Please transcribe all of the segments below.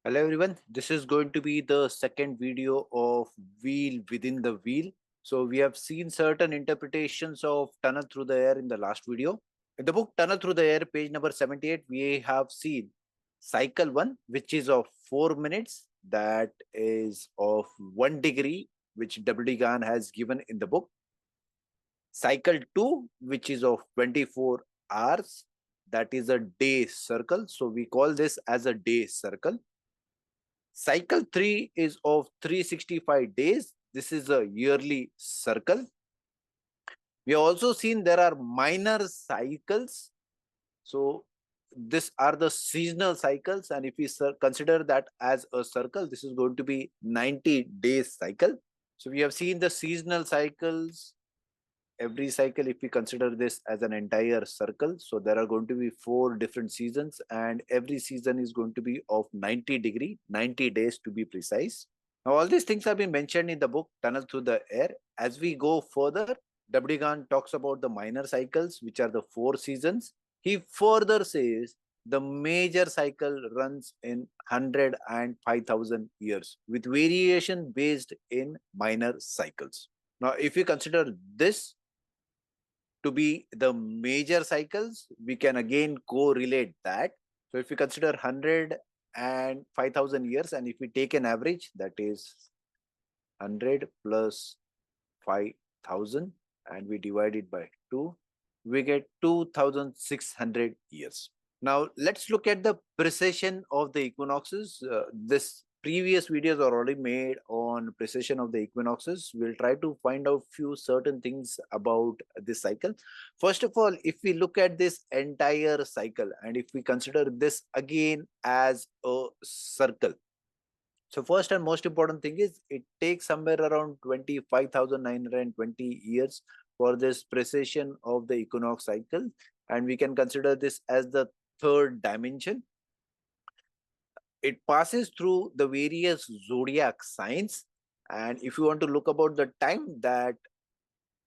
Hello everyone, this is going to be the second video of Wheel Within the Wheel. So we have seen certain interpretations of Tunnel Through the Air in the last video. In the book Tunnel Through the Air, page number 78, we have seen cycle 1, which is of 4 minutes, that is of 1 degree, which W.D. Gann has given in the book. Cycle 2, which is of 24 hours, that is a day circle. So we call this as a day circle. Cycle 3 is of 365 days. This is a yearly circle. We have also seen there are minor cycles. So these are the seasonal cycles. And if we consider that as a circle, this is going to be 90 days cycle. So we have seen the seasonal cycles. Every cycle, if we consider this as an entire circle, so there are going to be 4 different seasons, and every season is going to be of 90 days to be precise. Now all these things have been mentioned in the book Tunnel Through the Air. As we go further, W. Gann talks about the minor cycles, which are the 4 seasons. He further says the major cycle runs in 100 and 5,000 years with variation based in minor cycles. Now if we consider this to be the major cycles, we can again correlate that. So if we consider 100 and 5,000 years, and if we take an average, that is 100 plus 5,000, and we divide it by 2, we get 2,600 years. Now let's look at the precession of the equinoxes. This previous videos are already made on precession of the equinoxes. We'll try to find out few certain things about this cycle. First of all, if we look at this entire cycle, and if we consider this again as a circle, so first and most important thing is it takes somewhere around 25,920 years for this precession of the equinox cycle, and we can consider this as the third dimension. It passes through the various zodiac signs, and if you want to look about the time that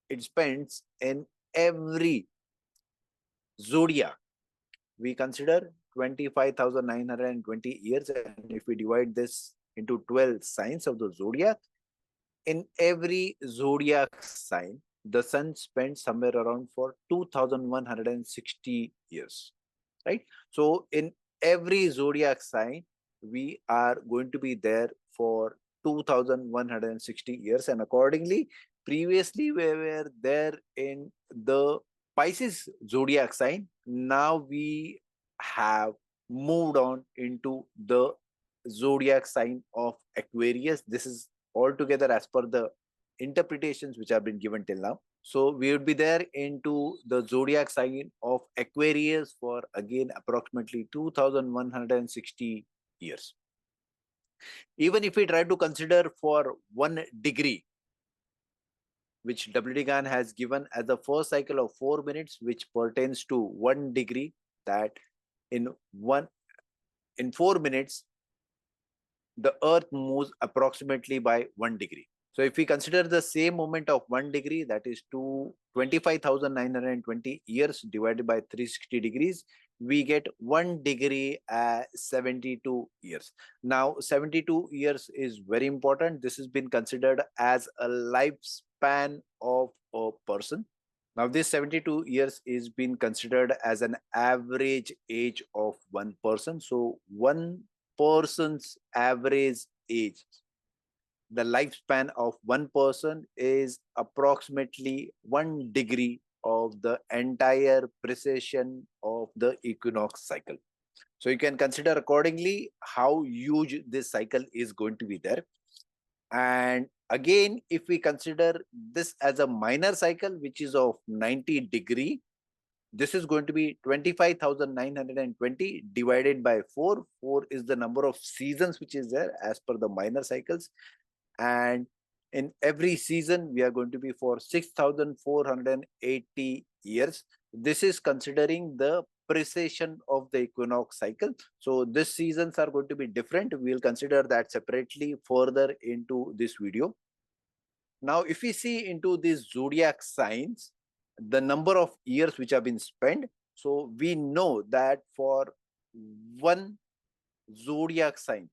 it spends in every zodiac, we consider 25,920 years, and if we divide this into 12 signs of the zodiac, in every zodiac sign the sun spends somewhere around for 2,160 years, right? So in every zodiac sign we are going to be there for 2,160 years, and accordingly previously we were there in the Pisces zodiac sign. Now we have moved on into the zodiac sign of Aquarius. This is altogether as per the interpretations which have been given till now. So we would be there into the zodiac sign of Aquarius for again approximately 2,160 years. Even if we try to consider for 1 degree, which W.D. Gann has given as the first cycle of 4 minutes, which pertains to 1 degree, that in 4 minutes the earth moves approximately by 1 degree. So if we consider the same moment of 1 degree, that is 25,920 years divided by 360 degrees, we get 1 degree as 72 years. Now 72 years is very important. This has been considered as a lifespan of a person. Now this 72 years is being considered as an average age of one person. So one person's average age, the lifespan of one person, is approximately 1 degree of the entire precession of the equinox cycle. So you can consider accordingly how huge this cycle is going to be there. And again, if we consider this as a minor cycle, which is of 90 degree, this is going to be 25,920 divided by 4. 4 is the number of seasons which is there as per the minor cycles. And in every season, we are going to be for 6,480 years. This is considering the precession of the equinox cycle. So these seasons are going to be different. We will consider that separately further into this video. Now, if we see into these zodiac signs, the number of years which have been spent, so we know that for one zodiac sign,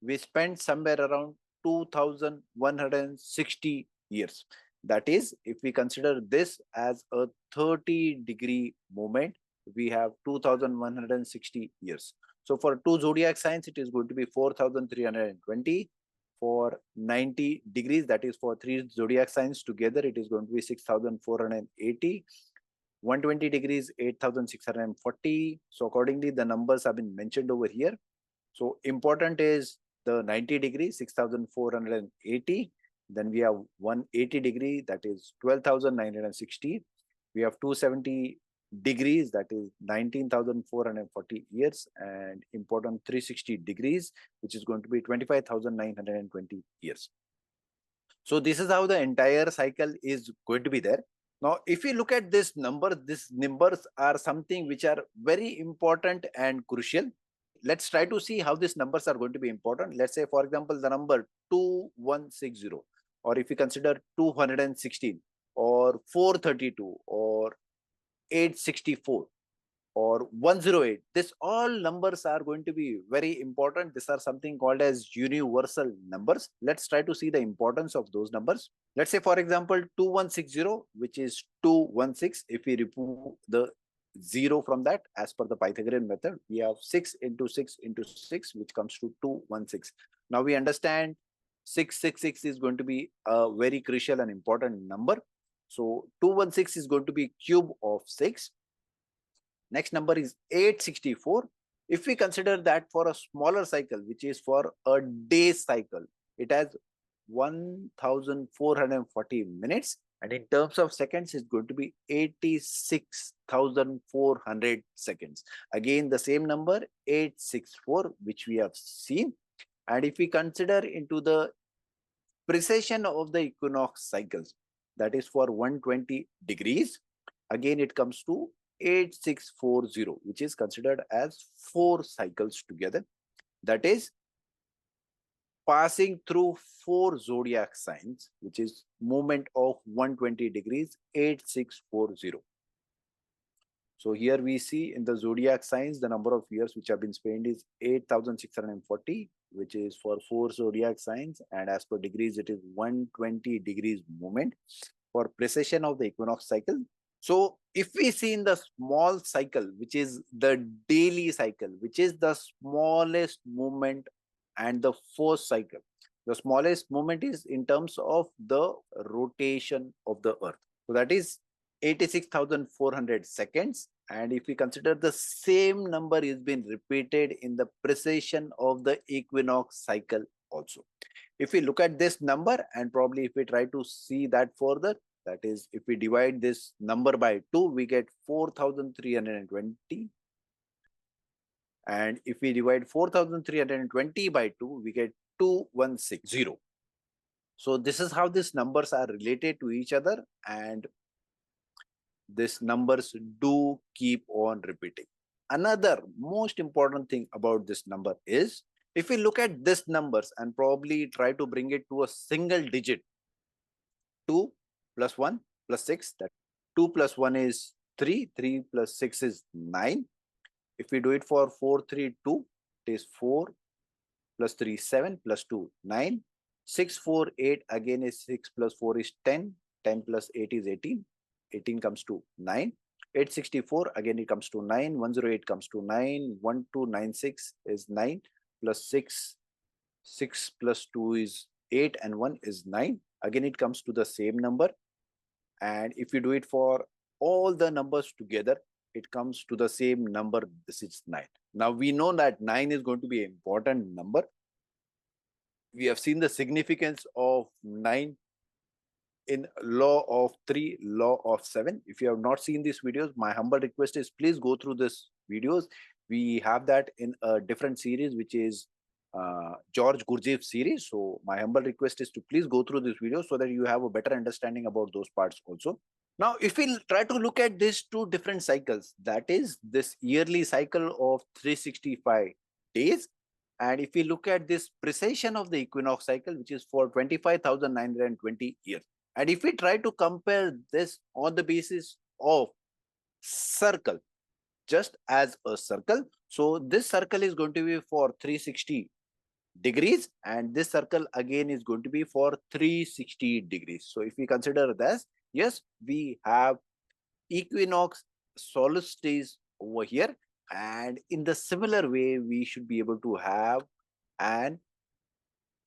we spent somewhere around 2160 years. That is, if we consider this as a 30-degree movement, we have 2160 years. So for two zodiac signs, it is going to be 4320. For 90 degrees, that is for three zodiac signs together, it is going to be 6480. 120 degrees, 8640. So accordingly, the numbers have been mentioned over here. So important is the 90 degree, 6480. Then we have 180 degree, that is 12,960. We have 270 degrees, that is 19,440 years. And important 360 degrees, which is going to be 25,920 years. So this is how the entire cycle is going to be there. Now, if you look at this number, these numbers are something which are very important and crucial. Let's try to see how these numbers are going to be important. Let's say, for example, the number 2160, or if you consider 216, or 432, or 864, or 108. This all numbers are going to be very important. These are something called as universal numbers. Let's try to see the importance of those numbers. Let's say, for example, 2160, which is 216. If we remove the 0 from that, as per the Pythagorean method, we have 6 into 6 into 6, which comes to 216. Now we understand 666 is going to be a very crucial and important number. So 216 is going to be cube of 6. Next number is 864. If we consider that for a smaller cycle, which is for a day cycle, it has 1440 minutes. And in terms of seconds, it's going to be 86,400 seconds. Again, the same number, 864, which we have seen. And if we consider into the precession of the equinox cycles, that is for 120 degrees, again, it comes to 8640, which is considered as 4 cycles together. That is passing through 4 zodiac signs, which is movement of 120 degrees, 8640. So here we see in the zodiac signs, the number of years which have been spent is 8,640, which is for 4 zodiac signs. And as per degrees, it is 120 degrees movement for precession of the equinox cycle. So if we see in the small cycle, which is the daily cycle, which is the smallest movement and the first cycle, the smallest movement is in terms of the rotation of the earth. So that is 86,400 seconds. And if we consider the same number is being repeated in the precession of the equinox cycle also. If we look at this number, and probably if we try to see that further, that is, if we divide this number by 2, we get 4,320. And if we divide 4,320 by 2, we get 2160. So this is how these numbers are related to each other, and these numbers do keep on repeating. Another most important thing about this number is, if we look at these numbers and probably try to bring it to a single digit, 2 plus 1 plus 6, that 2 plus 1 is 3, 3 plus 6 is 9. If we do it for 432, it is 4 plus 3, 7 plus 2, 9. 6, 4, 8 again is 6 plus 4 is 10. 10 plus 8 is 18. 18 comes to 9. 864 again it comes to 9. 108 comes to 9. 1296 is 9 plus 6. 6 plus 2 is 8 and 1 is 9. Again it comes to the same number. And if you do it for all the numbers together, it comes to the same number. This is 9. Now we know that 9 is going to be an important number. We have seen the significance of 9 in law of 3, law of 7. If you have not seen these videos, my humble request is please go through these videos. We have that in a different series, which is George Gurdjieff series. So my humble request is to please go through this video so that you have a better understanding about those parts also. Now, if we try to look at these two different cycles, that is this yearly cycle of 365 days. And if we look at this precession of the equinox cycle, which is for 25,920 years. And if we try to compare this on the basis of circle, just as a circle, so this circle is going to be for 360 degrees, and this circle again is going to be for 360 degrees. So if we consider this, yes, we have equinox, solstice over here, and in the similar way we should be able to have an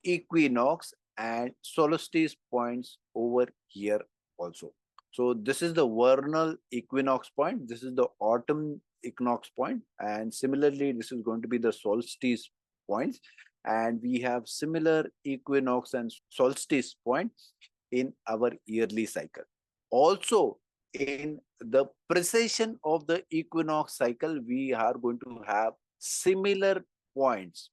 equinox and solstice points over here also. So this is the vernal equinox point, this is the autumn equinox point, and similarly this is going to be the solstice points, and we have similar equinox and solstice points in our yearly cycle. Also, in the precession of the equinox cycle, we are going to have similar points,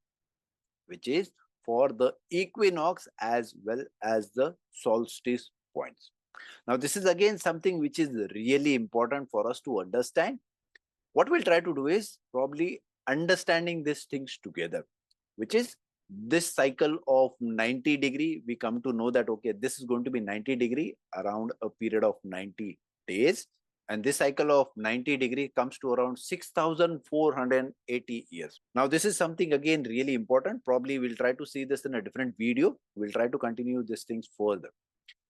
which is for the equinox as well as the solstice points. Now, this is again something which is really important for us to understand. What we'll try to do is probably understanding these things together, which is this cycle of 90 degree. We come to know that, okay, this is going to be 90 degree around a period of 90 days. And this cycle of 90 degree comes to around 6,480 years. Now, this is something again really important. Probably we'll try to see this in a different video. We'll try to continue these things further.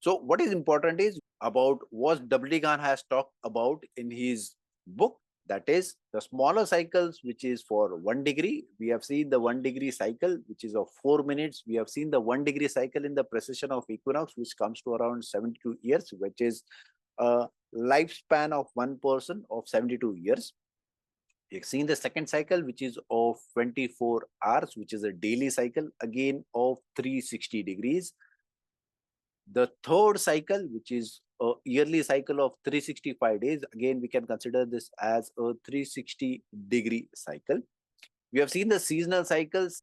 So what is important is about what W.D. Gann has talked about in his book, that is the smaller cycles, which is for 1 degree. We have seen the 1 degree cycle, which is of 4 minutes. We have seen the 1 degree cycle in the precession of equinox, which comes to around 72 years, which is a lifespan of one person of 72 years. We've seen the second cycle, which is of 24 hours, which is a daily cycle, again of 360 degrees. The third cycle, which is a yearly cycle of 365 days, again, we can consider this as a 360 degree cycle. We have seen the seasonal cycles,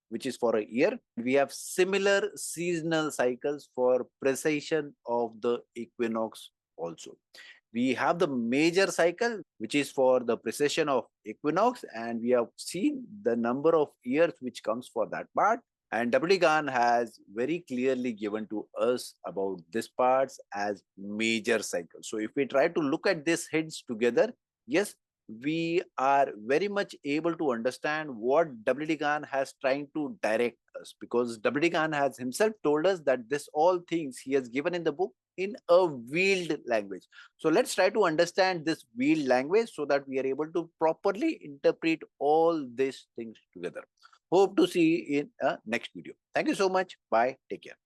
which is for a year. We have similar seasonal cycles for precession of the equinox also. We have the major cycle, which is for the precession of equinox, and we have seen the number of years which comes for that part. And W.D. Gann has very clearly given to us about this parts as major cycles. So if we try to look at these heads together, yes, we are very much able to understand what W.D. Gann has trying to direct us, because W.D. Gann has himself told us that this all things he has given in the book in a veiled language. So let's try to understand this veiled language so that we are able to properly interpret all these things together. Hope to see you in a next video. Thank you so much. Bye. Take care.